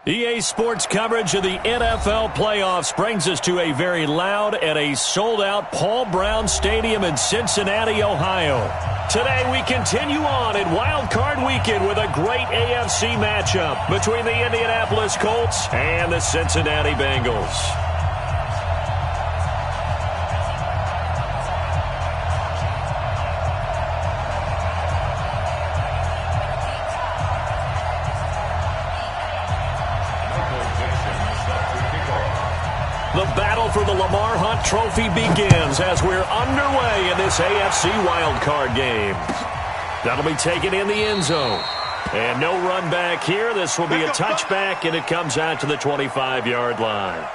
EA Sports coverage of the NFL playoffs brings us to a very loud and a sold-out Paul Brown Stadium in Cincinnati, Ohio. Today we continue on in Wild Card Weekend with a great AFC matchup between the Indianapolis Colts and the Cincinnati Bengals. The battle for the Lamar Hunt Trophy begins as we're underway in this AFC wildcard game. That'll be taken in the end zone. And no run back here. This will be a touchback, and it comes out to the 25-yard line.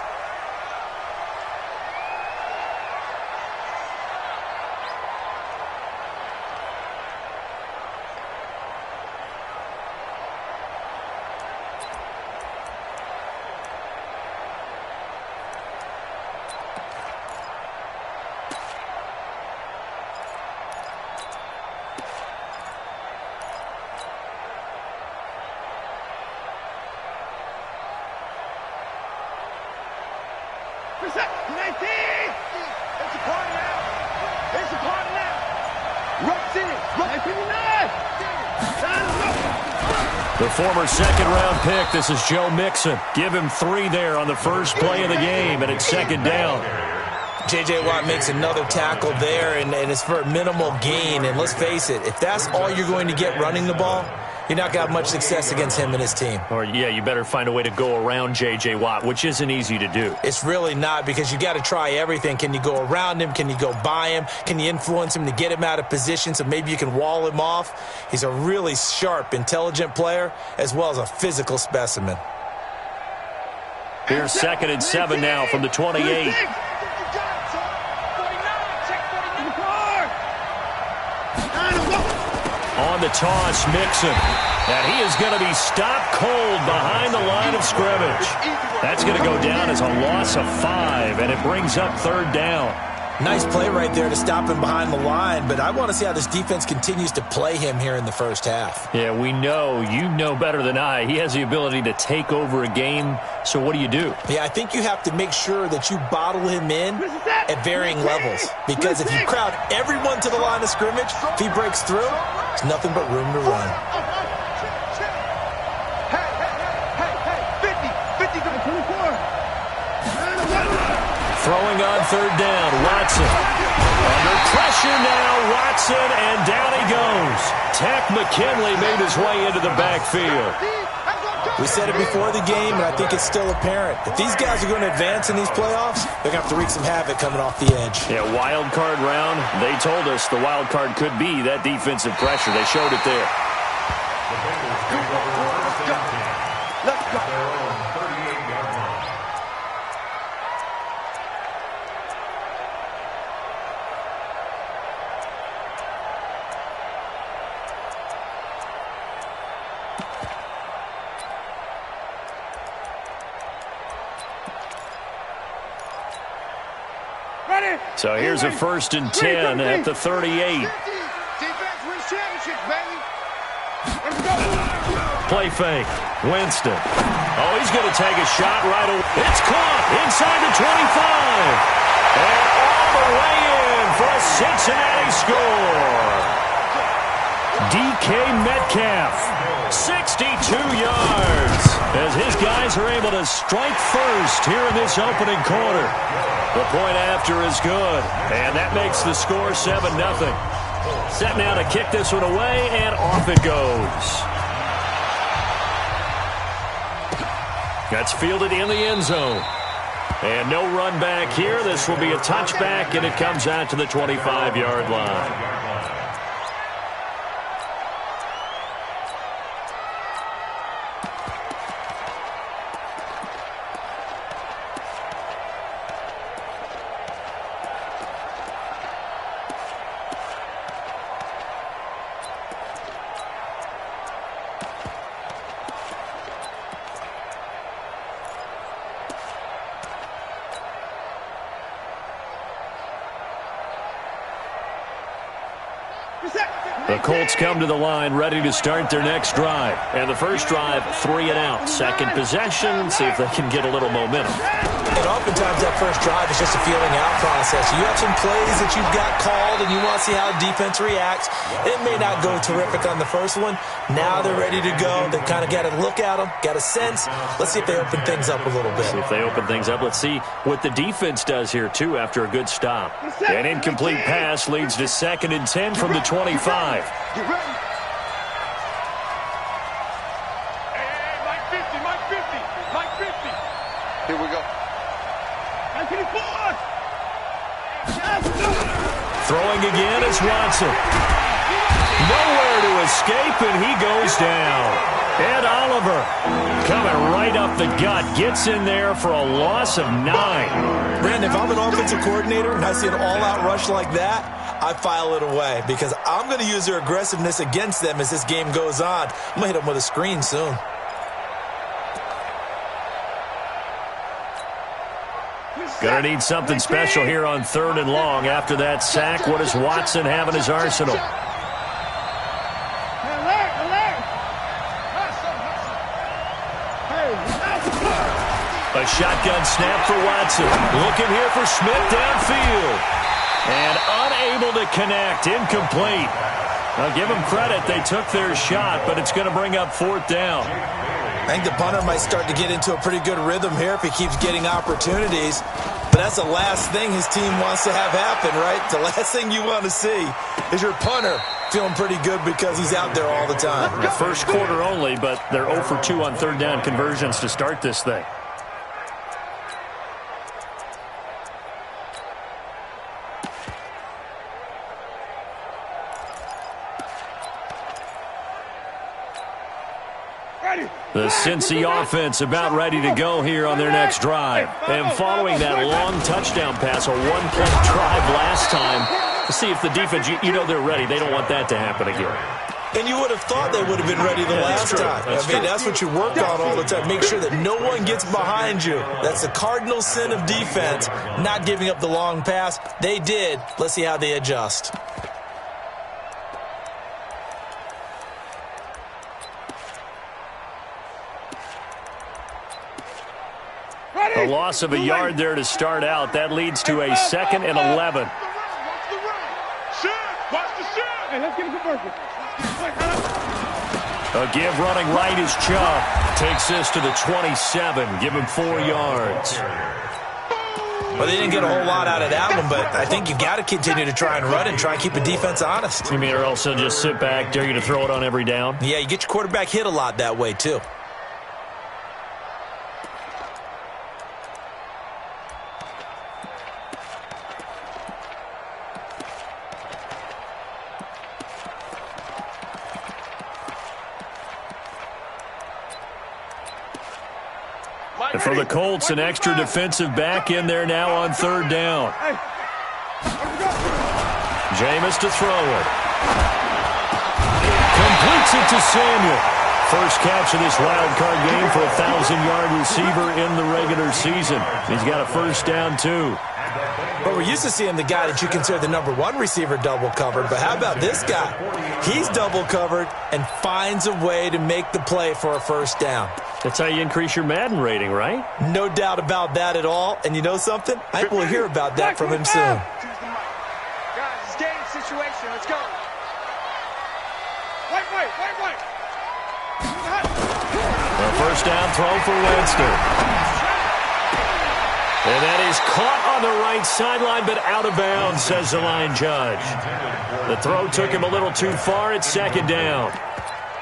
The former second-round pick, this is Joe Mixon. Give him 3 there on the first play of the game, and it's second down. J.J. Watt makes another tackle there, and it's for a minimal gain. And let's face it, if that's all you're going to get running the ball, you're not going to have much success against him and his team. Or, yeah, you better find a way to go around J.J. Watt, which isn't easy to do. It's really not, because you got to try everything. Can you go around him? Can you go by him? Can you influence him to get him out of position so maybe you can wall him off? He's a really sharp, intelligent player, as well as a physical specimen. Here's 2nd and 7 now from the 28. On the toss, Mixon. And he is going to be stopped cold behind the line of scrimmage. That's going to go down as a loss of 5, and it brings up 3rd down. Nice play right there to stop him behind the line, but I want to see how this defense continues to play him here in the first half. Yeah, we know. You know better than I. He has the ability to take over a game, so what do? Yeah, I think you have to make sure that you bottle him in at varying levels, because if you crowd everyone to the line of scrimmage, if he breaks through, there's nothing but room to run. Throwing on 3rd down, Watson. Under pressure now, Watson, and down he goes. Takk McKinley made his way into the backfield. We said it before the game, and I think it's still apparent. If these guys are going to advance in these playoffs, they're going to have to wreak some havoc coming off the edge. Yeah, wild card round. They told us the wild card could be that defensive pressure. They showed it there. Let's go. So here's a 1st and 10 at the 38. Defense wins championships, baby. Let's go. Play fake. Winston. Oh, he's going to take a shot right away. It's caught inside the 25. And all the way in for a Cincinnati score. DK Metcalf, 62 yards, as his guys are able to strike first here in this opening quarter. The point after is good, and that makes the score 7-0. Set now to kick this one away, and off it goes. That's fielded in the end zone. And no run back here. This will be a touchback, and it comes out to the 25-yard line. The Colts come to the line, ready to start their next drive. And the first drive, 3 and out. Second possession, see if they can get a little momentum. And oftentimes that first drive is just a feeling out process. You have some plays that you've got called, and you want to see how the defense reacts. It may not go terrific on the first one. Now they're ready to go. They've kind of got to look at them, got a sense. Let's see if they open things up a little bit. See if they open things up. Let's see what the defense does here, too, after a good stop. An incomplete pass leads to 2nd and 10 from the 25. Get ready. Hey, Mike 50, Mike 50, Mike 50. Here we go. Mike 54. Throwing again is Watson. Nowhere to escape, and he goes down. Ed Oliver coming right up the gut, gets in there for a loss of 9. Brandon, if I'm an offensive coordinator and I see an all-out rush like that, I file it away because I'm going to use their aggressiveness against them as this game goes on. I'm going to hit them with a screen soon. Going to need something special here on 3rd and long. After that sack, what does Watson have in his arsenal? A shotgun snap for Watson. Looking here for Smith downfield. And unable to connect. Incomplete. Now give them credit. They took their shot, but it's going to bring up 4th down. I think the punter might start to get into a pretty good rhythm here if he keeps getting opportunities. But that's the last thing his team wants to have happen, right? The last thing you want to see is your punter feeling pretty good because he's out there all the time. The first quarter only, but they're 0 for 2 on 3rd down conversions to start this thing. The Cincy offense about ready to go here on their next drive. And following that long touchdown pass, a one-play drive last time, to see if the defense, you know they're ready. They don't want that to happen again. And you would have thought they would have been ready the last time. That's what you work on all the time. Make sure that no one gets behind you. That's the cardinal sin of defense, not giving up the long pass. They did. Let's see how they adjust. A loss of a yard there to start out. That leads to a 2nd and 11. A give running right is Chubb. Takes this to the 27. Give him 4 yards. Well, they didn't get a whole lot out of that one, but I think you got to continue to try and run and try and keep the defense honest. You mean or else they'll just sit back, dare you to throw it on every down? Yeah, you get your quarterback hit a lot that way, too. And for the Colts, an extra defensive back in there now on 3rd down. Jameis to throw it. Completes it to Samuel. First catch of this wild card game for a 1,000-yard receiver in the regular season. He's got a first down, too. But we're used to seeing the guy that you consider the #1 receiver double covered. But how about this guy? He's double covered and finds a way to make the play for a first down. That's how you increase your Madden rating, right? No doubt about that at all. And you know something? I think we'll hear about that from him soon. Guys, it's game situation. Let's go. Wait. A first down throw for Winston. And that is caught on the right sideline, but out of bounds, says the line judge. The throw took him a little too far. It's 2nd down.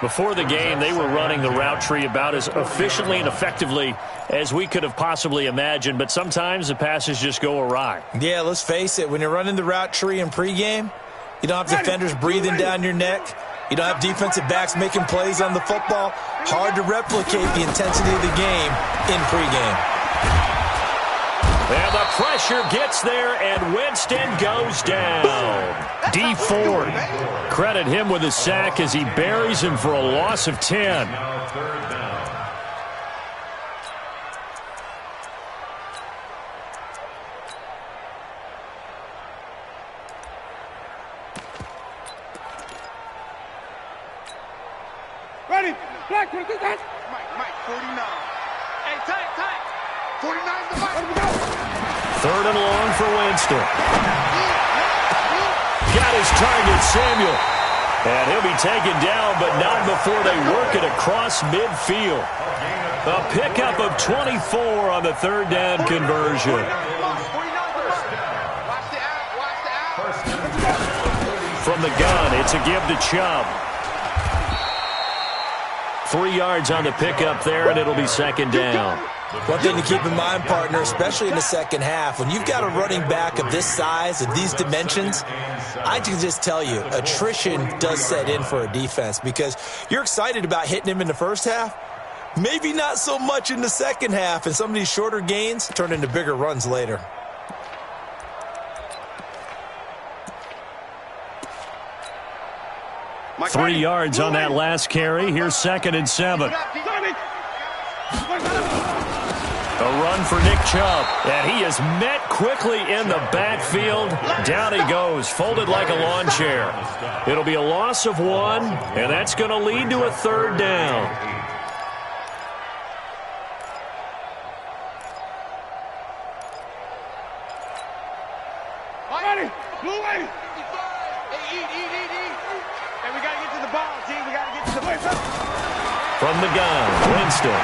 Before the game, they were running the route tree about as efficiently and effectively as we could have possibly imagined, but sometimes the passes just go awry. Yeah, let's face it. When you're running the route tree in pregame, you don't have defenders breathing down your neck. You don't have defensive backs making plays on the football. Hard to replicate the intensity of the game in pregame. And the pressure gets there, and Winston goes down. D Ford. Credit him with a sack as he buries him for a loss of 10. Mike, 49. Hey, tight. 49 the Mike. Third and long for Winston. Got his target, Samuel. And he'll be taken down, but not before they work it across midfield. A pickup of 24 on the third down conversion. From the gun, it's a give to Chubb. 3 yards on the pickup there, and it'll be second down. One thing to keep in mind, partner, especially in the second half, when you've got a running back of this size, of these dimensions, I can just tell you, attrition does set in for a defense because you're excited about hitting him in the first half. Maybe not so much in the second half, and some of these shorter gains turn into bigger runs later. Mike, 3 yards on that last carry. Here's 2nd and 7. A run for Nick Chubb, and he is met quickly in the backfield. Down he goes, folded like a lawn chair. It'll be a loss of 1, and that's going to lead to a third down. Blue way. Hey, eat. Hey, we got to get to the ball, team. We got to get to the ball. From the gun, Winston.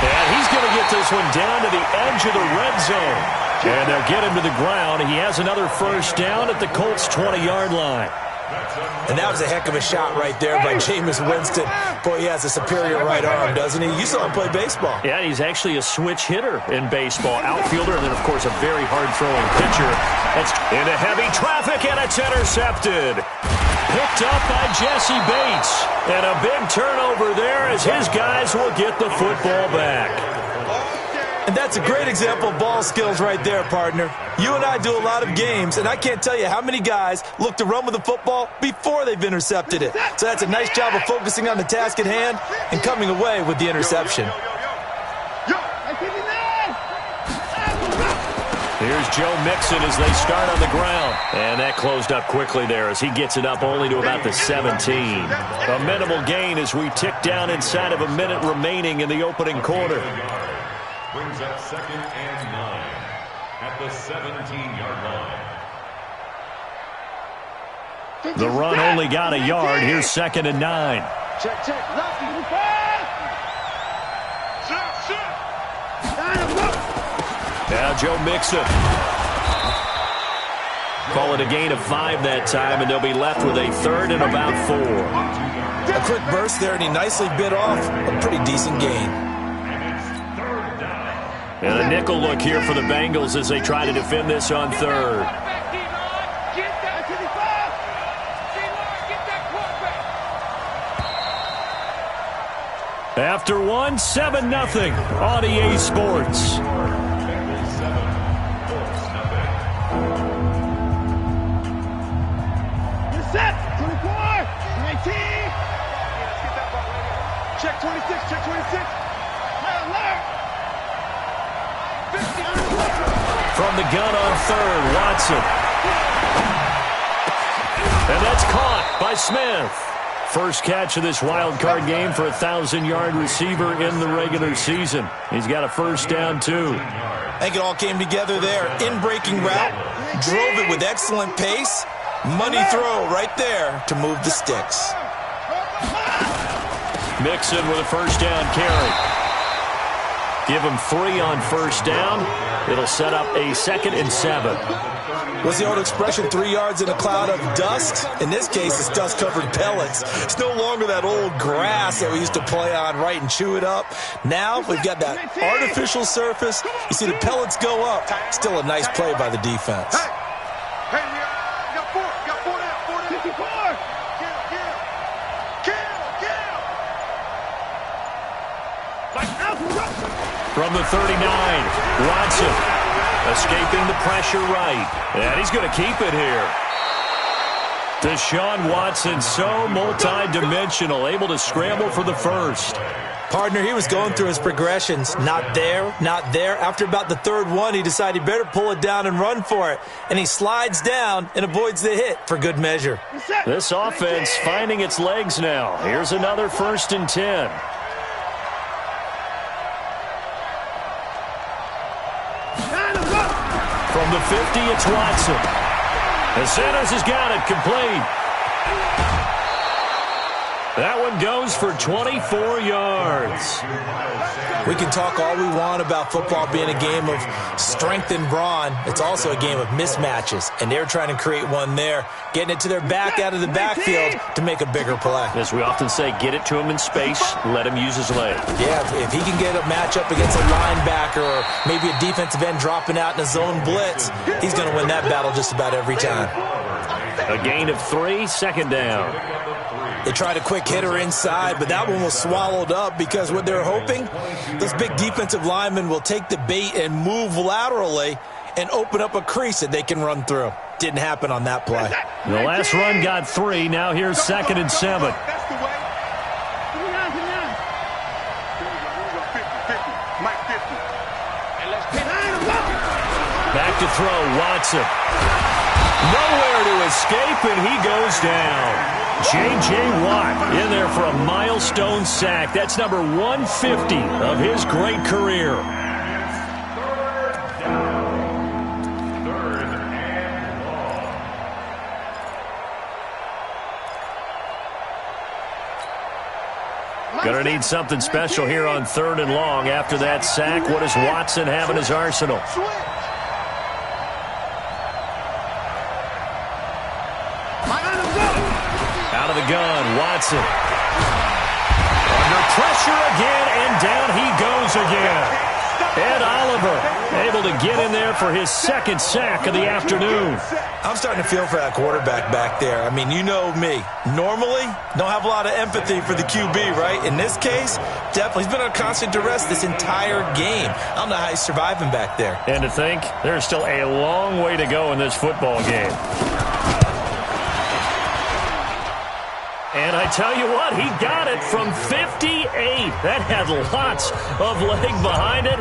And he's going to get this one down to the edge of the red zone. And they'll get him to the ground. He has another first down at the Colts' 20-yard line. And that was a heck of a shot right there by Jameis Winston. Boy, he has a superior right arm, doesn't he? You saw him play baseball. Yeah, he's actually a switch hitter in baseball. Outfielder, and then, of course, a very hard-throwing pitcher. That's into heavy traffic, and it's intercepted. Picked up by Jesse Bates. And a big turnover there as his guys will get the football back. And that's a great example of ball skills right there, partner. You and I do a lot of games, and I can't tell you how many guys look to run with the football before they've intercepted it. So that's a nice job of focusing on the task at hand and coming away with the interception. Here's Joe Mixon as they start on the ground. And that closed up quickly there as he gets it up only to about the 17. A minimal gain as we tick down inside of a minute remaining in the opening quarter. Brings up 2nd and 9 at the 17-yard line. The run only got a yard. Here's 2nd and 9. Check. Now Joe Mixon. Call it a gain of 5 that time, and they'll be left with a third and about 4. A quick burst there, and he nicely bit off a pretty decent gain. And a nickel look here for the Bengals as they try to defend this on third. After 1, 7-0 on EA Sports. Set. 24. 19. Check 26. Check 26. From the gun on third, Watson. And that's caught by Smith. First catch of this wild card game for a 1,000-yard receiver in the regular season. He's got a first down, too. I think it all came together there. In-breaking route, drove it with excellent pace. Money throw right there to move the sticks. Mixon with a first down carry. Give him 3 on first down. It'll set up a 2nd and 7. What's the old expression, 3 yards in a cloud of dust? In this case, it's dust-covered pellets. It's no longer that old grass that we used to play on, right, and chew it up. Now we've got that artificial surface. You see the pellets go up. Still a nice play by the defense. Hey, we got 4. We got 4 now. 4 now. 54. Kill. From the 39, Watson escaping the pressure right. And he's going to keep it here. Deshaun Watson, so multi-dimensional, able to scramble for the first. Partner, he was going through his progressions. Not there, not there. After about the third one, he decided he better pull it down and run for it. And he slides down and avoids the hit for good measure. This offense finding its legs now. Here's another 1st and 10. From the 50, it's Watson. And Sanders has got it complete. That one goes for 24 yards. We can talk all we want about football being a game of strength and brawn. It's also a game of mismatches, and they're trying to create one there, getting it to their back out of the backfield to make a bigger play. As we often say, get it to him in space, let him use his leg. Yeah, if he can get a matchup against a linebacker or maybe a defensive end dropping out in a zone blitz, he's going to win that battle just about every time. A gain of 3, 2nd down. They tried a quick hitter inside, but that one was swallowed up because what they're hoping, those big defensive linemen will take the bait and move laterally and open up a crease that they can run through. Didn't happen on that play. The last run got 3. Now here's 2nd and 7. That's the way. Back to throw, Watson. Nowhere to escape, and he goes down. J.J. Watt in there for a milestone sack. That's number 150 of his great career. Gonna need something special here on 3rd and long. After that sack, what does Watson have in his arsenal? Out of the gun, Watson. Under pressure again, and down he goes again. Ed Oliver able to get in there for his 2nd sack of the afternoon. I'm starting to feel for that quarterback back there. I mean, you know me. Normally, don't have a lot of empathy for the QB, right? In this case, definitely. He's been under constant duress this entire game. I don't know how he's surviving back there. And to think, there's still a long way to go in this football game. And I tell you what, he got it from 58. That had lots of leg behind it.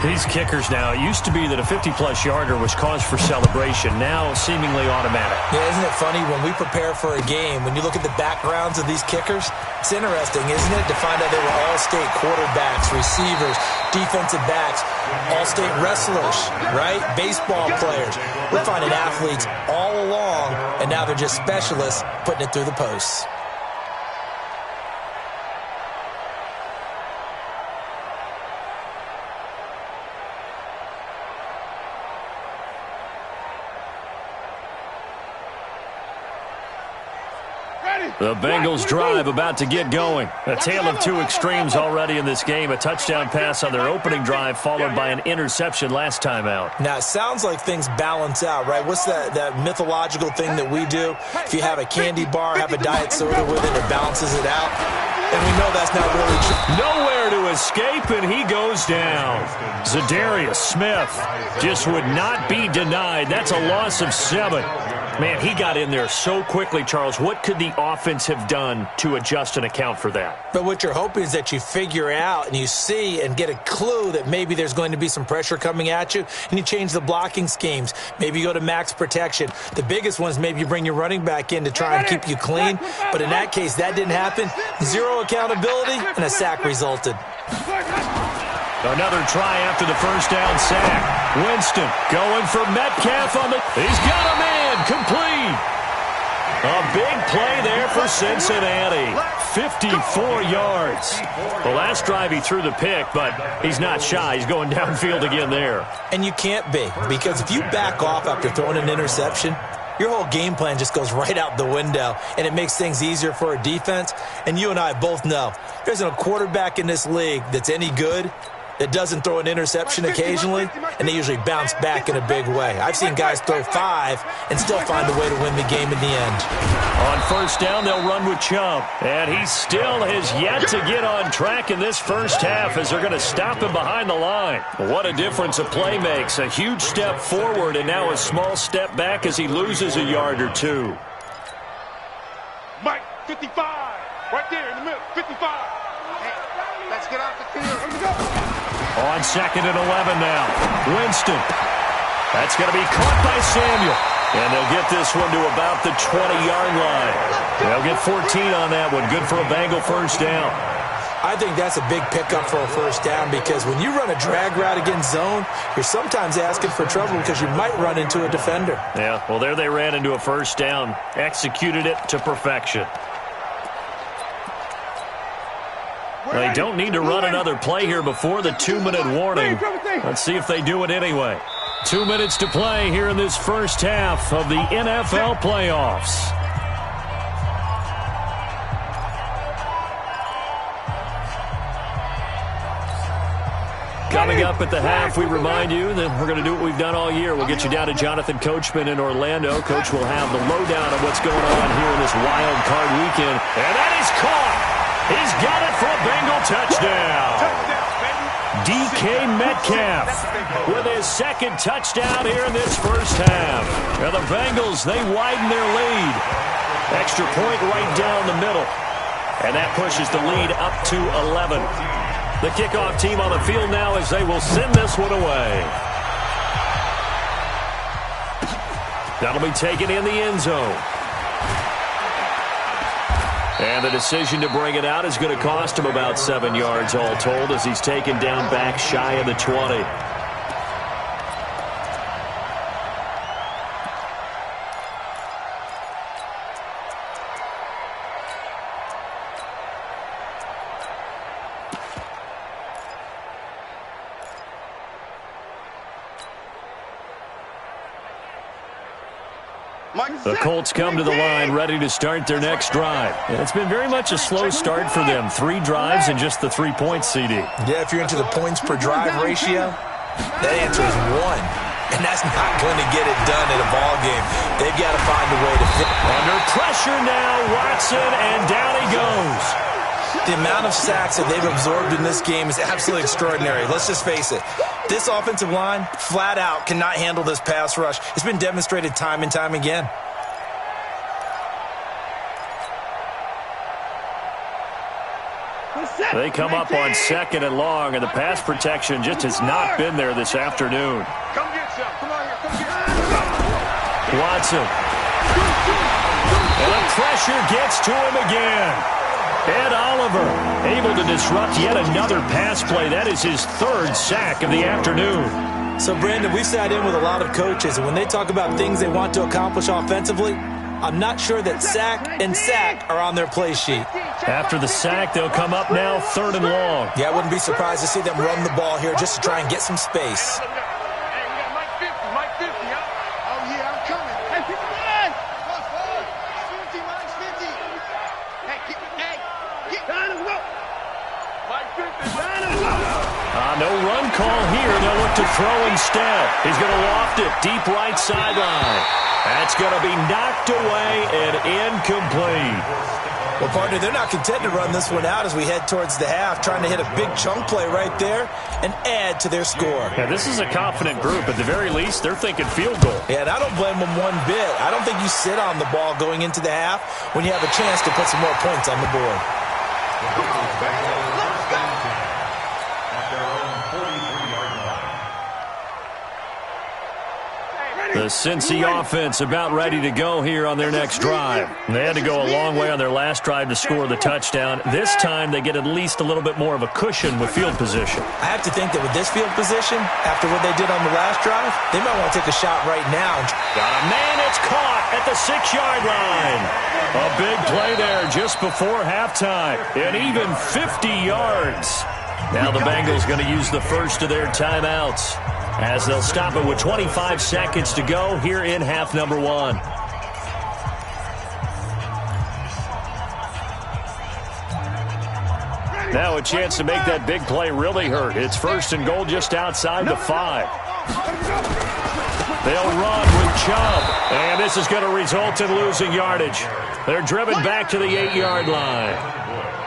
These kickers now, it used to be that a 50-plus yarder was cause for celebration. Now seemingly automatic. Yeah, isn't it funny when we prepare for a game, when you look at the backgrounds of these kickers, it's interesting, isn't it, to find out they were all-state quarterbacks, receivers, defensive backs, all-state wrestlers, right? Baseball players. We're finding athletes all along, and now they're just specialists putting it through the posts. The Bengals drive about to get going. A tale of 2 extremes already in this game. A touchdown pass on their opening drive followed by an interception last time out. Now, it sounds like things balance out, right? What's that mythological thing that we do? If you have a candy bar, have a diet soda with it, it balances it out. And we know that's not really true. Nowhere to escape, and he goes down. Zadarius Smith just would not be denied. That's a loss of 7. Man, he got in there so quickly, Charles. What could the offense have done to adjust and account for that? But what you're hoping is that you figure out and you see and get a clue that maybe there's going to be some pressure coming at you, and you change the blocking schemes. Maybe you go to max protection. The biggest one is maybe you bring your running back in to try and keep you clean. But in that case, that didn't happen. 0 accountability, and a sack resulted. Another try after the 1st down sack. Winston going for Metcalf on the... He's got a man complete. A big play there for Cincinnati. 54 yards. The last drive he threw the pick, but he's not shy. He's going downfield again there. And you can't be, because if you back off after throwing an interception, your whole game plan just goes right out the window, and it makes things easier for a defense. And you and I both know there's a quarterback in this league that's any good that doesn't throw an interception occasionally, and they usually bounce back in a big way. I've seen guys throw 5 and still find a way to win the game in the end. On 1st down, they'll run with Chubb. And he still has yet to get on track in this 1st half as they're going to stop him behind the line. What a difference a play makes. A huge step forward and now a small step back as he loses a yard or 2. Mike, 55. Right there in the middle, 55. Let's get off the field. On 2nd and 11 now. Winston. That's going to be caught by Samuel. And they'll get this one to about the 20-yard line. They'll get 14 on that one. Good for a Bengal first down. I think that's a big pickup for a first down because when you run a drag route against zone, you're sometimes asking for trouble because you might run into a defender. Yeah, well, there they ran into a first down. Executed it to perfection. They don't need to run another play here before the 2-minute warning. Let's see if they do it anyway. 2 minutes to play here in this first half of the NFL playoffs. Coming up at the half, we remind you that we're going to do what we've done all year. We'll get you down to Jonathan Coachman in Orlando. Coach will have the lowdown of what's going on here in this wild card weekend. And that is caught. He's got it for a Bengal touchdown. DK Metcalf with his second touchdown here in this first half. Now the Bengals, they widen their lead. Extra point right down the middle. And that pushes the lead up to 11. The kickoff team on the field now as they will send this one away. That'll be taken in the end zone. And the decision to bring it out is going to cost him about 7 yards all told as he's taken down back shy of the 20. The Colts come to the line ready to start their next drive. And it's been very much a slow start for them. 3 drives and just the 3 points, CD. Yeah, if you're into the points per drive ratio, that answer is 1. And that's not going to get it done in a ball game. They've got to find a way to fit. Under pressure now, Watson, and down he goes. The amount of sacks that they've absorbed in this game is absolutely extraordinary. Let's just face it. This offensive line, flat out, cannot handle this pass rush. It's been demonstrated time and time again. They come up on 2nd and long, and the pass protection just has not been there this afternoon. Come get some. Come on here. Come get some. Watson. And the pressure gets to him again. Ed Oliver able to disrupt yet another pass play. That is his 3rd sack of the afternoon. So, Brandon, we've sat in with a lot of coaches, and when they talk about things they want to accomplish offensively, I'm not sure that sack and sack are on their play sheet. After the sack, they'll come up now 3rd and long. Yeah, I wouldn't be surprised to see them run the ball here just to try and get some space. Hey, we got Mike 50. Mike 50, huh? Oh, yeah, I'm coming. Hey, 50. Mike's 50. Hey, get down and go. Mike 50. No run call here. They'll look to throw instead. He's going to loft it deep right sideline. That's going to be knocked away and incomplete. Well, partner, they're not content to run this one out as we head towards the half, trying to hit a big chunk play right there and add to their score. Yeah, this is a confident group. At the very least, they're thinking field goal. Yeah, and I don't blame them one bit. I don't think you sit on the ball going into the half when you have a chance to put some more points on the board. The Cincy offense about ready to go here on their next drive. They had to go a long way on their last drive to score the touchdown. This time they get at least a little bit more of a cushion with field position. I have to think that with this field position, after what they did on the last drive, they might want to take a shot right now. Got a man, it's caught at the 6-yard line. A big play there just before halftime. And even 50 yards. Now the Bengals going to use the first of their timeouts, as they'll stop it with 25 seconds to go here in half number 1. Now a chance to make that big play really hurt. It's 1st and goal just outside the 5. They'll run with Chubb, and this is going to result in losing yardage. They're driven back to the 8-yard line.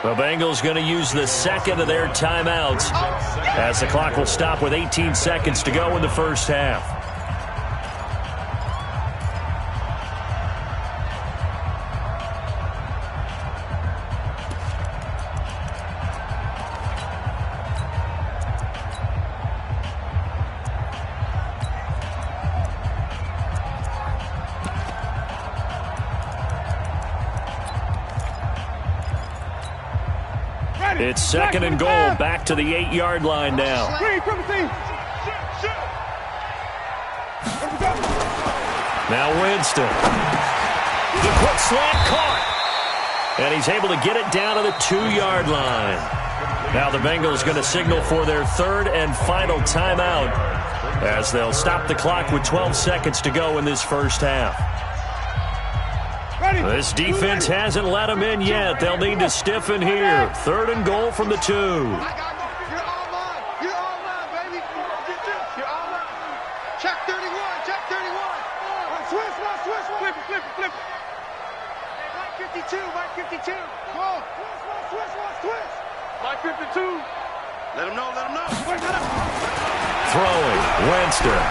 The Bengals going to use the second of their timeouts, as the clock will stop with 18 seconds to go in the first half. It's second and goal, back to the 8-yard line now. Now Winston. The quick slant caught. And he's able to get it down to the 2-yard line. Now the Bengals going to signal for their third and final timeout as they'll stop the clock with 12 seconds to go in this first half. This defense hasn't let them in yet. They'll need to stiffen here. Third and goal from the 2. You're all line, baby. You're all line. Check 31, check 31. Switch. Flip. Mike 52. Come on. Switch. Mike 52. Let him know. Throwing, Winston.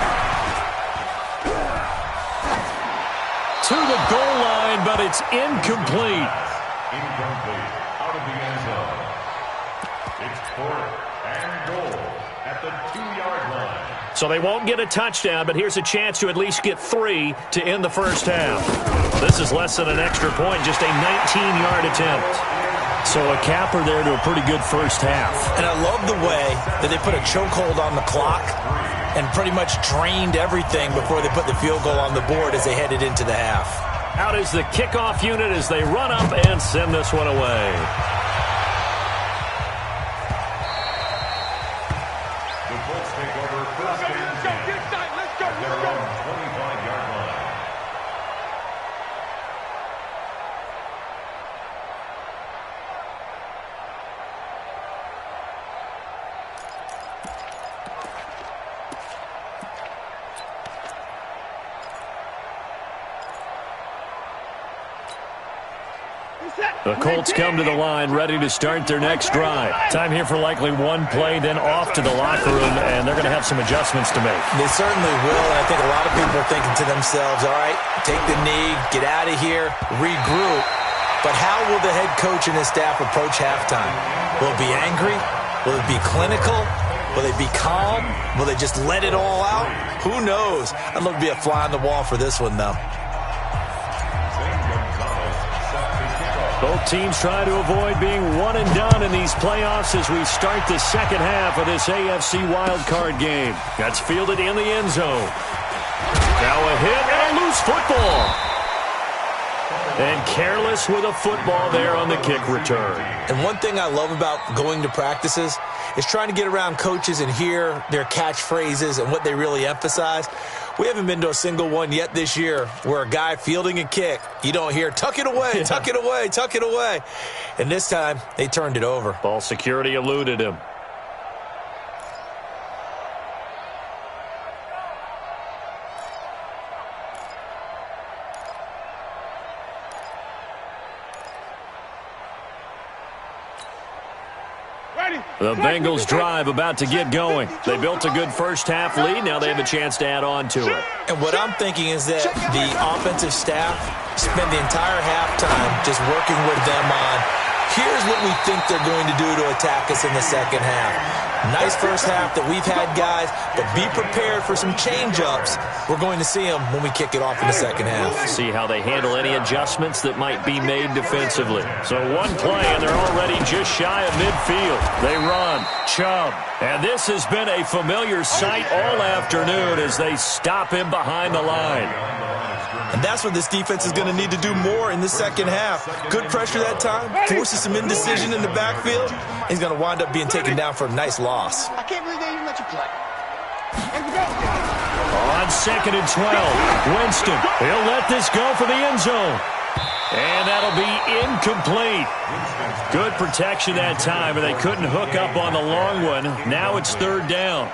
To the goal line, but it's incomplete. Incomplete. Out of the end zone. It's 4th and goal at the 2-yard line. So they won't get a touchdown, but here's a chance to at least get 3 to end the first half. This is less than an extra point, just a 19-yard attempt. So a capper there to a pretty good first half. And I love the way that they put a chokehold on the clock and pretty much drained everything before they put the field goal on the board as they headed into the half. Out is the kickoff unit as they run up and send this one away. The Colts take over first and 10 at their own 25-yard line. The Colts come to the line ready to start their next drive. Time here for likely one play, then off to the locker room, and they're going to have some adjustments to make. They certainly will, and I think a lot of people are thinking to themselves, all right, take the knee, get out of here, regroup. But how will the head coach and his staff approach halftime? Will it be angry? Will it be clinical? Will they be calm? Will they just let it all out? Who knows? I'd love to be a fly on the wall for this one, though. Both teams try to avoid being one and done in these playoffs as we start the second half of this AFC wildcard game. That's fielded in the end zone. Now a hit and a loose football. And careless with a football there on the kick return. And one thing I love about going to practices is trying to get around coaches and hear their catchphrases and what they really emphasize. We haven't been to a single one yet this year where a guy fielding a kick, you don't hear, tuck it away, tuck it away, tuck it away. And this time, they turned it over. Ball security eluded him. The Bengals drive about to get going. They built a good first half lead. Now they have a chance to add on to it. And what I'm thinking is that the offensive staff spend the entire halftime just working with them on, here's what we think they're going to do to attack us in the second half. Nice first half that we've had, guys, but be prepared for some change-ups. We're going to see them when we kick it off in the second half. See how they handle any adjustments that might be made defensively. So one play, and they're already just shy of midfield. They run, Chubb. And this has been a familiar sight all afternoon as they stop him behind the line. And that's what this defense is going to need to do more in the second half. Good pressure that time, forces some indecision in the backfield. He's going to wind up being taken down for a nice loss. I can't believe they even let you play. On second and 12, Winston. He'll let this go for the end zone. And that'll be incomplete. Good protection that time, and they couldn't hook up on the long one. Now it's third down.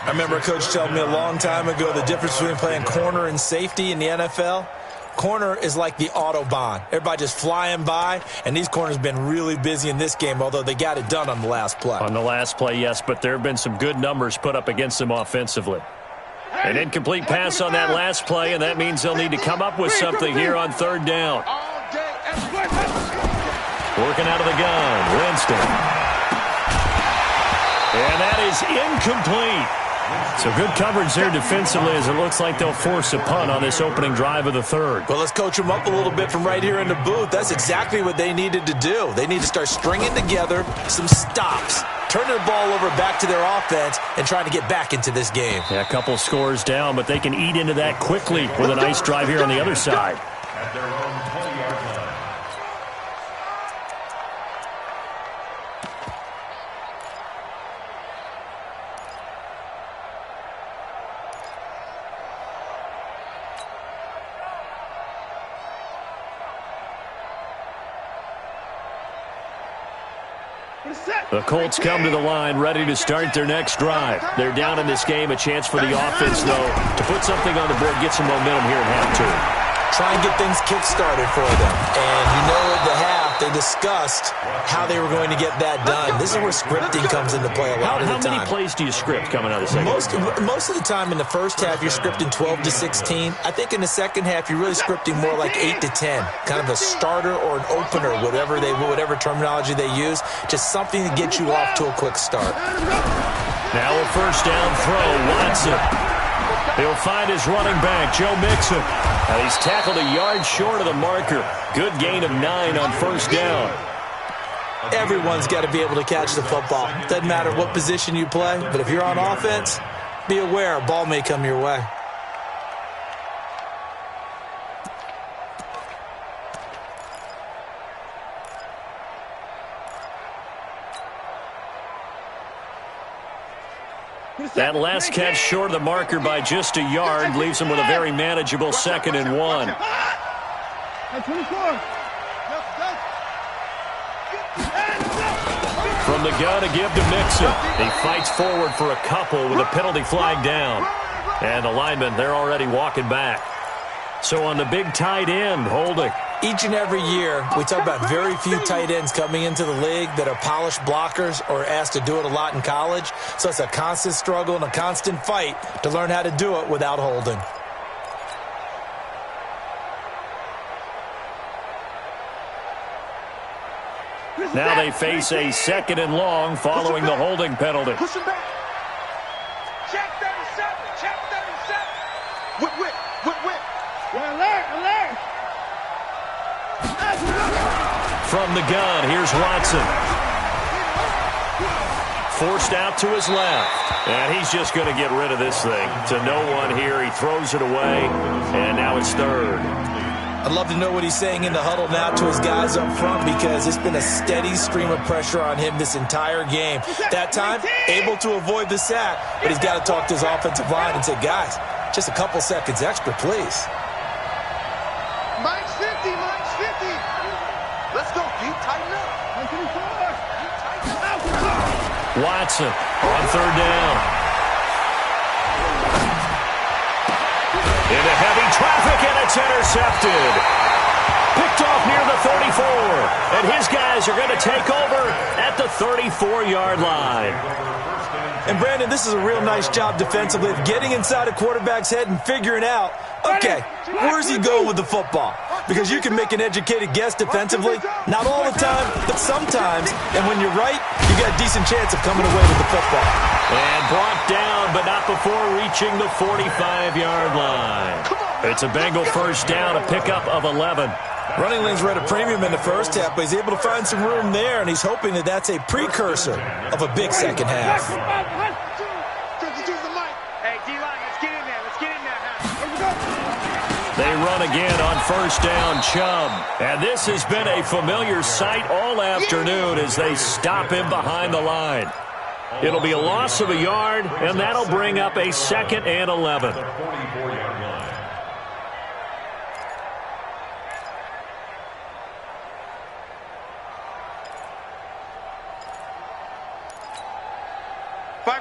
I remember a coach telling me a long time ago the difference between playing corner and safety in the NFL. Corner is like the Autobahn. Everybody just flying by, and these corners have been really busy in this game, although they got it done on the last play. On the last play, yes, but there have been some good numbers put up against them offensively. An incomplete pass on that last play, and that means they'll need to come up with something here on third down. Working out of the gun, Winston. And that is incomplete. So good coverage there defensively as it looks like they'll force a punt on this opening drive of the third. Well, let's coach them up a little bit from right here in the booth. That's exactly what they needed to do. They need to start stringing together some stops, turning the ball over back to their offense, and trying to get back into this game. Yeah, a couple scores down, but they can eat into that quickly with a nice drive here on the other side. At their own 20-yard line. The Colts come to the line ready to start their next drive. They're down in this game. A chance for the offense, though, to put something on the board, get some momentum here at half two. Try and get things kick-started for them. And you know at the half, they discussed how they were going to get that done. This is where scripting comes into play a lot of the time. How many plays do you script coming out of the second? Most of the time in the first half, you're scripting 12 to 16. I think in the second half, you're really scripting more like 8 to 10. Kind of a starter or an opener, whatever terminology they use. Just something to get you off to a quick start. Now a first down throw, Watson. He'll find his running back, Joe Mixon. Now he's tackled a yard short of the marker. Good gain of 9 on first down. Everyone's got to be able to catch the football. Doesn't matter what position you play, but if you're on offense, be aware a ball may come your way. That last catch short of the marker by just a yard leaves him with a very manageable 2nd and 1. From the gun to give to Mixon. He fights forward for a couple with a penalty flag down. And the linemen, they're already walking back. So on the big tight end, holding. Each and every year, we talk about very few tight ends coming into the league that are polished blockers or asked to do it a lot in college. So it's a constant struggle and a constant fight to learn how to do it without holding. Now they face a 2nd and long following the holding penalty. Push him back. Check 37. Check 37. Whip. Alert. From the gun, here's Watson. Forced out to his left. And he's just going to get rid of this thing. To no one here. He throws it away. And now it's 3rd. I'd love to know what he's saying in the huddle now to his guys up front because it's been a steady stream of pressure on him this entire game. That time, able to avoid the sack, but he's got to talk to his offensive line and say, guys, just a couple seconds extra, please. Mike's 50. Let's go, D. Tighten up. Watson on 3rd down. Into heavy traffic, and it's intercepted. Picked off near the 34. And his guys are going to take over at the 34-yard line. And, Brandon, this is a real nice job defensively of getting inside a quarterback's head and figuring out, okay, where's he going with the football? Because you can make an educated guess defensively, not all the time, but sometimes. And when you're right, you got a decent chance of coming away with the football. And brought down, but not before reaching the 45-yard line. It's a Bengal first down, a pickup of 11. Running lanes were at a premium in the first half, but he's able to find some room there, and he's hoping that that's a precursor of a big second half. Hey, D-line, let's get in there. They run again on first down, Chubb. And this has been a familiar sight all afternoon as they stop him behind the line. It'll be a loss of a yard, and that'll bring up a 2nd and 11.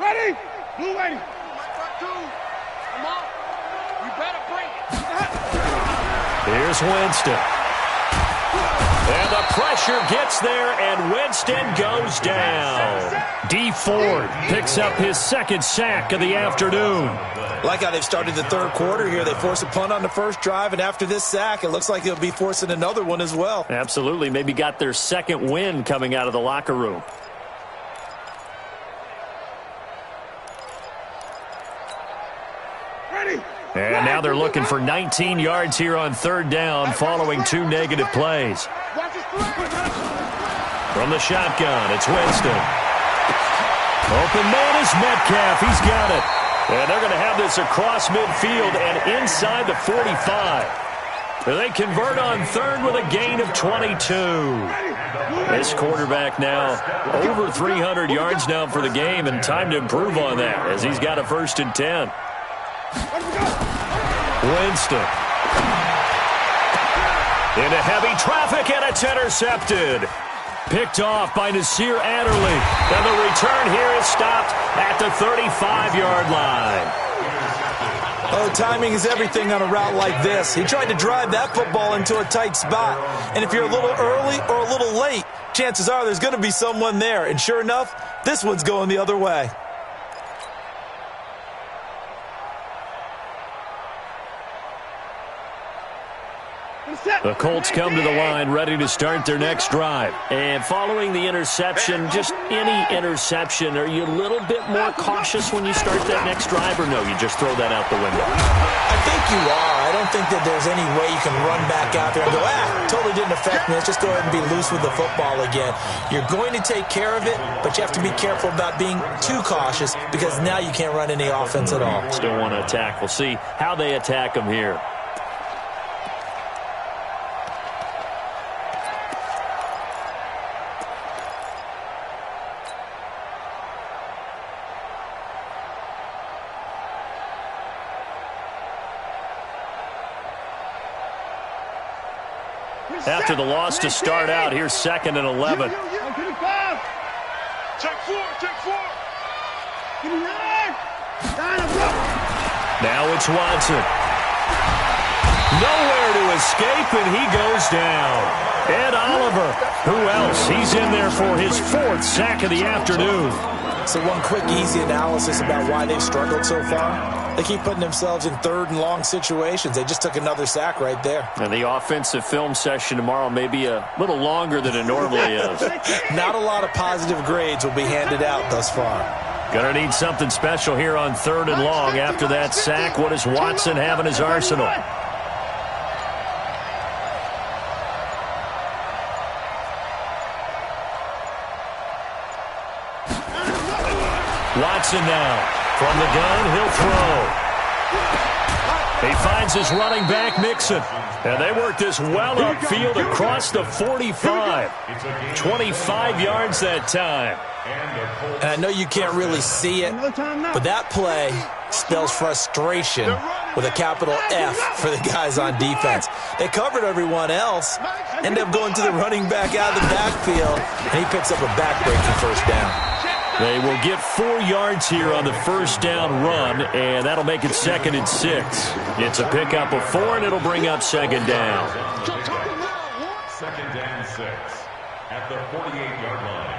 Ready? Blue ready. Come on. You better bring it. Here's Winston. And the pressure gets there, and Winston goes down. D. Ford picks up his 2nd sack of the afternoon. Like how they've started the third quarter here. They force a punt on the first drive, and after this sack, it looks like they'll be forcing another one as well. Absolutely. Maybe got their 2nd win coming out of the locker room. they're looking for 19 yards here on third down following 2 negative plays. From the shotgun, it's Winston. Open man is Metcalf. He's got it. And they're going to have this across midfield and inside the 45. They convert on third with a gain of 22. This quarterback now over 300 yards now for the game, and time to improve on that as he's got a 1st and 10. Winston. Into heavy traffic, and it's intercepted. Picked off by Nasir Adderley. And the return here is stopped at the 35-yard line. Oh, timing is everything on a route like this. He tried to drive that football into a tight spot. And if you're a little early or a little late, chances are there's going to be someone there. And sure enough, this one's going the other way. The Colts come to the line ready to start their next drive. And following the interception, just any interception, are you a little bit more cautious when you start that next drive, or no, you just throw that out the window? I think you are. I don't think that there's any way you can run back out there and go, totally didn't affect me. Let's just go ahead and be loose with the football again. You're going to take care of it, but you have to be careful about being too cautious because now you can't run any offense at all. Still want to attack. We'll see how they attack them here. After the loss to start out, here's 2nd and 11. Check 4, check 4. Now it's Watson. Nowhere to escape, and he goes down. Ed Oliver, who else? He's in there for his 4th sack of the afternoon. So one quick, easy analysis about why they've struggled so far. They keep putting themselves in 3rd and long situations. They just took another sack right there. And the offensive film session tomorrow may be a little longer than it normally is. Not a lot of positive grades will be handed out thus far. Gonna need something special here on 3rd and long. After that sack, what does Watson have in his arsenal? Watson now. From the gun, he'll throw. He finds his running back, Mixon. And they work this well upfield across the 45. 25 yards that time. And I know you can't really see it, but that play spells frustration with a capital F for the guys on defense. They covered everyone else, end up going to the running back out of the backfield, and he picks up a back-breaking 1st down. They will get 4 yards here on the 1st down run, and that'll make it 2nd and 6. It's a pickup of 4, and it'll bring up 2nd down. 2nd and 6 at the 48-yard line.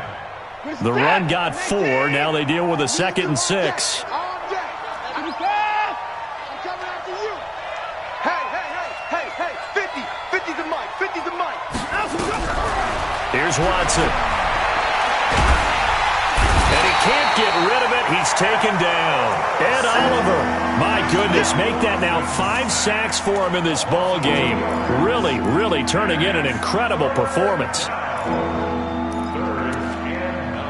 The run got 4. Now they deal with a 2nd and 6. Hey, 50's the mic, 50's the mic. Here's Watson. And he can't get rid of it. He's taken down. Ed Oliver. My goodness, make that now 5 sacks for him in this ball game. Really, really turning in an incredible performance. 3rd and 9.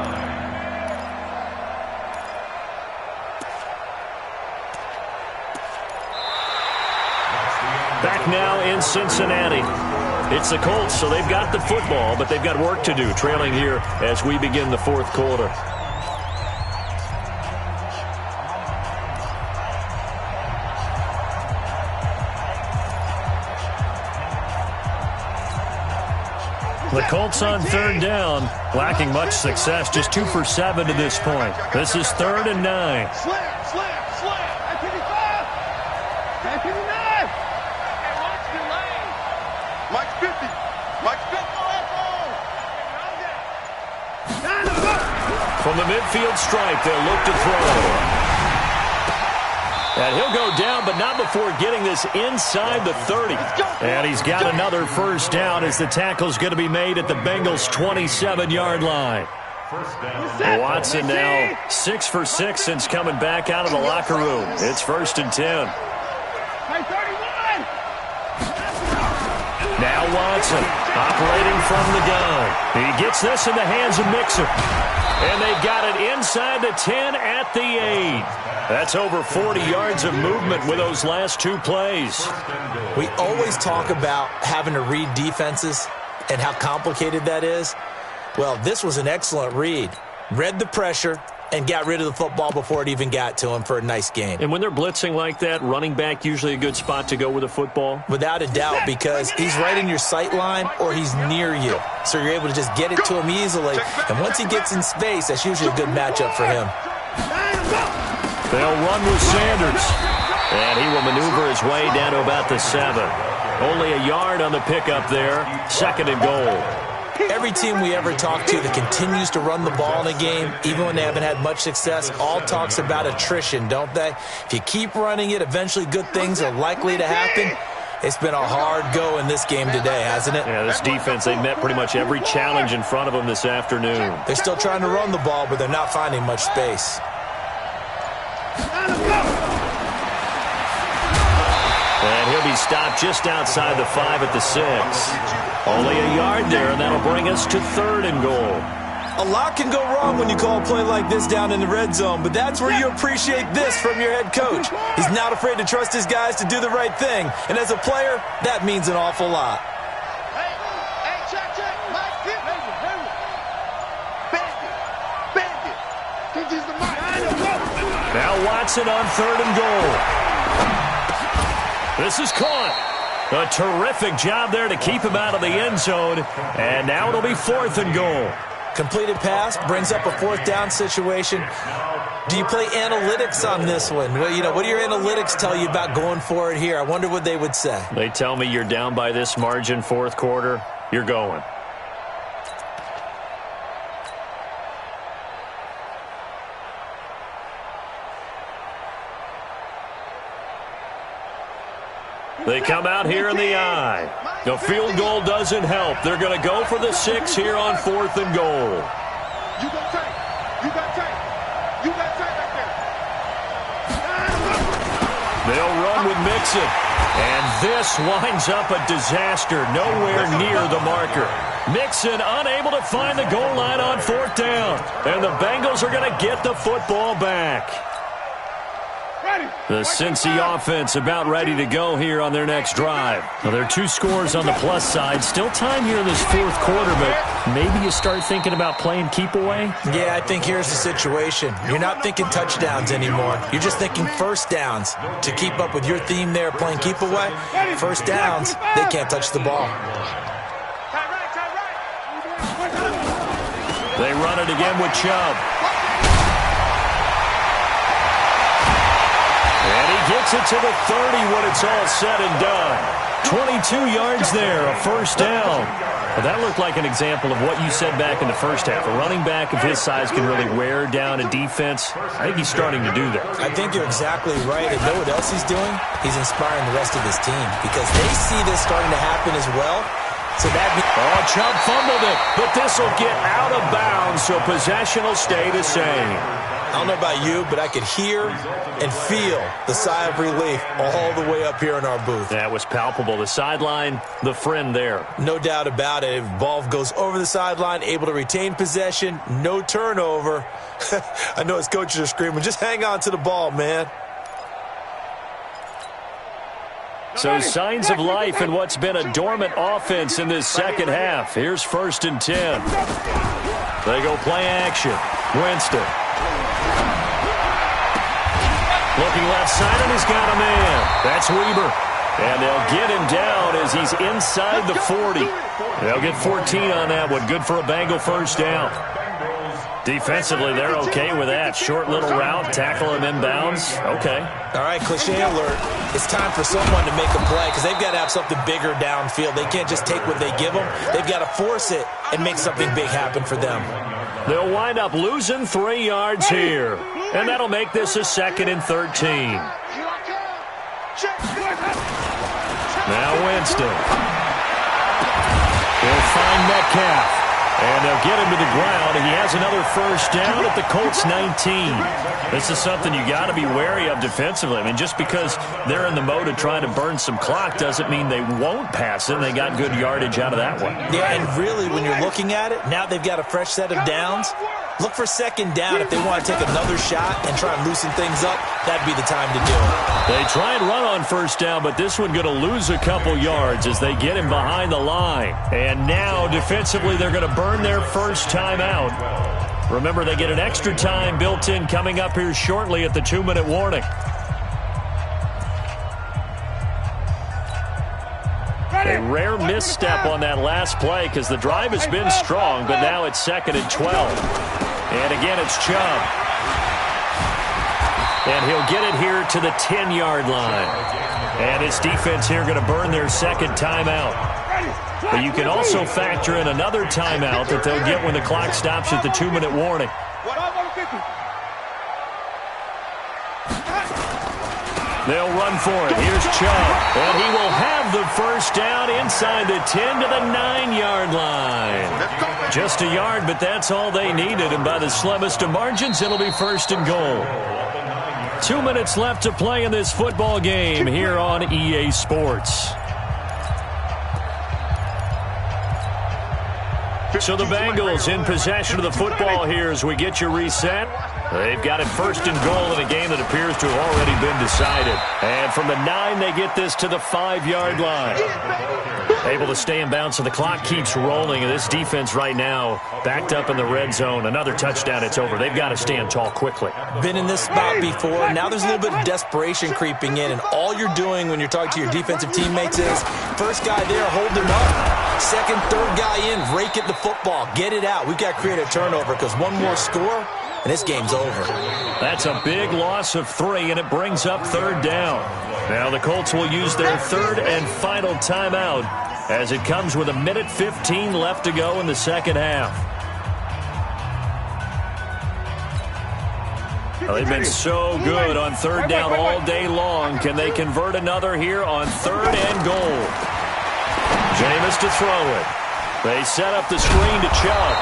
Back now in Cincinnati. It's the Colts, so they've got the football, but they've got work to do, trailing here as we begin the 4th quarter. The Colts on 3rd down, lacking much success, just 2 for 7 to this point. This is 3rd and 9. Slam. 59. Mike's 50. From the midfield stripe, they'll look to throw. And he'll go down, but not before getting this inside the 30. And he's got another 1st down as the tackle's going to be made at the Bengals' 27-yard line. Watson now 6 for 6 since coming back out of the locker room. It's 1st and 10. Now Watson operating from the gun. He gets this in the hands of Mixon. And they've got it inside the 10 at the 8. That's over 40 yards of movement with those last two plays. We always talk about having to read defenses and how complicated that is. Well, this was an excellent read. Read the pressure and got rid of the football before it even got to him for a nice gain. And when they're blitzing like that, running back usually a good spot to go with a football? Without a doubt, because he's right in your sight line or he's near you. So you're able to just get it to him easily. And once he gets in space, that's usually a good matchup for him. They'll run with Sanders. And he will maneuver his way down to about the 7. Only a yard on the pickup there. 2nd and goal. Every team we ever talk to that continues to run the ball in a game, even when they haven't had much success, all talks about attrition, don't they? If you keep running it, eventually good things are likely to happen. It's been a hard go in this game today, hasn't it? Yeah, this defense, they met pretty much every challenge in front of them this afternoon. They're still trying to run the ball, but they're not finding much space. And he'll be stopped just outside the 5 at the 6. Only a yard there, and that'll bring us to 3rd and goal. A lot can go wrong when you call a play like this down in the red zone, but that's where you appreciate this from your head coach. He's not afraid to trust his guys to do the right thing, and as a player, that means an awful lot. Now Watson on 3rd and goal. This is caught. A terrific job there to keep him out of the end zone. And now it'll be 4th and goal. Completed pass brings up a 4th down situation. Do you play analytics on this one? Well, what do your analytics tell you about going for it here? I wonder what they would say. They tell me you're down by this margin 4th quarter. You're going. They come out here in the eye. The field goal doesn't help. They're going to go for the 6 here on 4th and goal. You got tape. You got tape. You got tape right there. They'll run with Mixon. And this winds up a disaster. Nowhere near the marker. Mixon unable to find the goal line on 4th down. And the Bengals are going to get the football back. The Cincy offense about ready to go here on their next drive. Well, there are 2 scores on the plus side. Still time here in this 4th quarter, but maybe you start thinking about playing keep away? Yeah, I think here's the situation. You're not thinking touchdowns anymore. You're just thinking first downs. To keep up with your theme there, playing keep away, first downs, they can't touch the ball. They run it again with Chubb. And he gets it to the 30 when it's all said and done. 22 yards there, a 1st down. Well, that looked like an example of what you said back in the first half. A running back of his size can really wear down a defense. I think he's starting to do that. I think you're exactly right. And know what else he's doing? He's inspiring the rest of his team because they see this starting to happen as well. So that means... Oh, Chubb fumbled it, but this will get out of bounds, so possession will stay the same. I don't know about you, but I could hear and feel the sigh of relief all the way up here in our booth. That was palpable. The sideline, the friend there. No doubt about it. If ball goes over the sideline, able to retain possession, no turnover. I know his coaches are screaming, just hang on to the ball, man. So signs of life in what's been a dormant offense in this second half. Here's 1st and 10. They go play action. Winston. Looking left side, and he's got a man. That's Weber. And they'll get him down as he's inside the 40. They'll get 14 on that one. Good for a Bengal 1st down. Defensively, they're okay with that. Short little route, tackle him inbounds. Okay. All right, cliche alert. It's time for someone to make a play because they've got to have something bigger downfield. They can't just take what they give them. They've got to force it and make something big happen for them. They'll wind up losing 3 yards here. And that'll make this a 2nd and 13. Now Winston. He'll find Metcalf. And they'll get him to the ground. He has another first down at the Colts 19. This is something you got to be wary of defensively. I mean, just because they're in the mode of trying to burn some clock doesn't mean they won't pass it. And they got good yardage out of that one. Yeah, and really, when you're looking at it, now they've got a fresh set of downs. Look for second down if they want to take another shot and try and loosen things up. That'd be the time to do it. They try and run on first down, but this one going to lose a couple yards as they get him behind the line. And now, defensively, they're going to burn their first time out. Remember, they get an extra time built in coming up here shortly at the 2-minute warning. A rare misstep on that last play because the drive has been strong, but now it's 2nd and 12. And again, it's Chubb. And he'll get it here to the 10-yard line. And his defense here going to burn their second timeout. But you can also factor in another timeout that they'll get when the clock stops at the 2-minute warning. They'll run for it. Here's Chubb. And he will have the first down inside the 10 to the 9-yard line. Just a yard, but that's all they needed. And by the slimmest of margins, it'll be 1st and goal. 2 minutes left to play in this football game here on EA Sports. So the Bengals in possession of the football here as we get you reset. They've got it 1st and goal in a game that appears to have already been decided. And from the 9, they get this to the 5-yard line. Able to stay in bounds, so the clock keeps rolling. And this defense right now backed up in the red zone. Another touchdown, it's over. They've got to stand tall quickly. Been in this spot before. Now there's a little bit of desperation creeping in. And all you're doing when you're talking to your defensive teammates is, first guy there, hold him up. Second, third guy in, rake at the football. Get it out. We've got to create a turnover because one more score, and this game's over. That's a big loss of 3, and it brings up 3rd down. Now the Colts will use their 3rd and final timeout as it comes with 1:15 left to go in the second half. Well, they've been so good on 3rd down all day long. Can they convert another here on 3rd and goal? Jameis to throw it. They set up the screen to Chubb.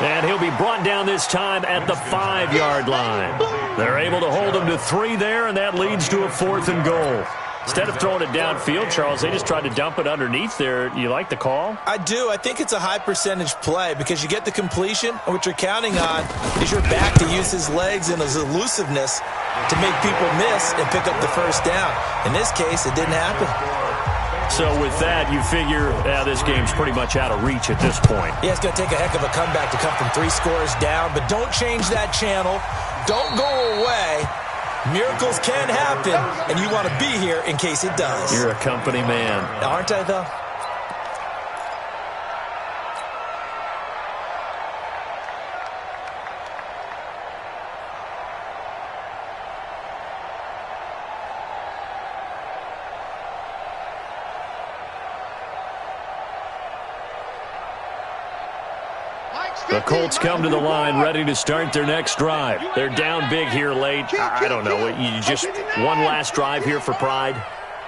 And he'll be brought down this time at the 5-yard line. They're able to hold him to 3 there, and that leads to a 4th and goal. Instead of throwing it downfield, Charles, they just tried to dump it underneath there. You like the call? I do. I think it's a high-percentage play because you get the completion, and what you're counting on is your back to use his legs and his elusiveness to make people miss and pick up the first down. In this case, it didn't happen. So with that, you figure this game's pretty much out of reach at this point. Yeah, it's going to take a heck of a comeback to come from 3 scores down, but don't change that channel. Don't go away. Miracles can happen, and you want to be here in case it does. You're a company man. Aren't I, though? The Colts come to the line ready to start their next drive. They're down big here late. I don't know. You just one last drive here for pride?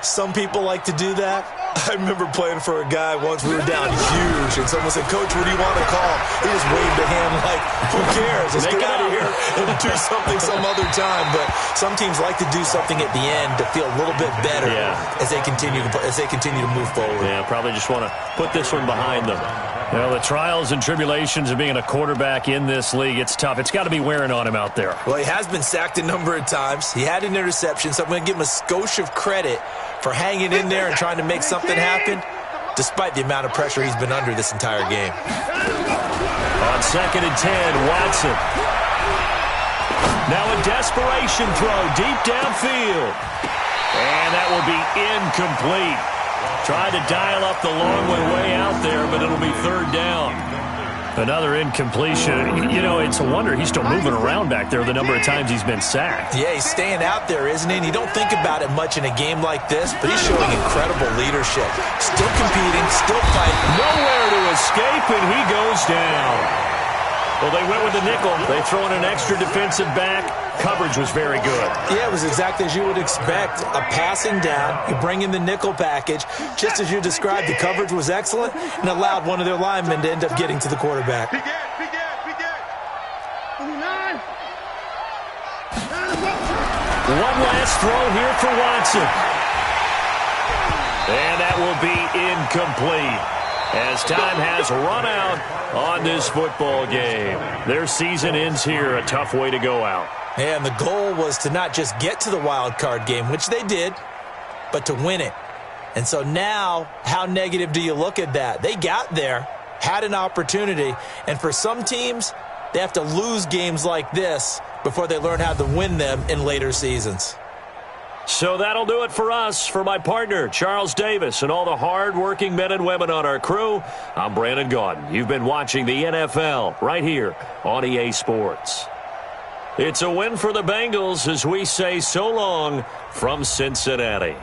Some people like to do that. I remember playing for a guy once. We were down huge, and someone said, "Coach, what do you want to call?" He just waved a hand like, "Who cares? Let's get out of here and do something some other time." But some teams like to do something at the end to feel a little bit better as they continue to move forward. Yeah, probably just want to put this one behind them. Well, the trials and tribulations of being a quarterback in this league, it's tough. It's got to be wearing on him out there. Well, he has been sacked a number of times. He had an interception, so I'm going to give him a skosh of credit for hanging in there and trying to make something happen, despite the amount of pressure he's been under this entire game. On 2nd and 10, Watson. Now a desperation throw deep downfield. And that will be incomplete. Tried to dial up the long one way out there, but it'll be 3rd down. Another incompletion. You know, it's a wonder he's still moving around back there the number of times he's been sacked. Yeah, he's staying out there, isn't he? And you don't think about it much in a game like this, but he's showing incredible leadership. Still competing, still fighting. Nowhere to escape, and he goes down. Well, they went with the nickel. They throw in an extra defensive back. Coverage was very good. Yeah, it was exactly as you would expect. A passing down. You bring in the nickel package. Just as you described, the coverage was excellent and allowed one of their linemen to end up getting to the quarterback. One last throw here for Watson. And that will be incomplete, as time has run out on this football game. Their season ends here, a tough way to go out. And the goal was to not just get to the wild card game, which they did, but to win it. And so now, how negative do you look at that? They got there, had an opportunity, and for some teams, they have to lose games like this before they learn how to win them in later seasons. So that'll do it for us. For my partner, Charles Davis, and all the hard-working men and women on our crew, I'm Brandon Gaudin. You've been watching the NFL right here on EA Sports. It's a win for the Bengals as we say so long from Cincinnati.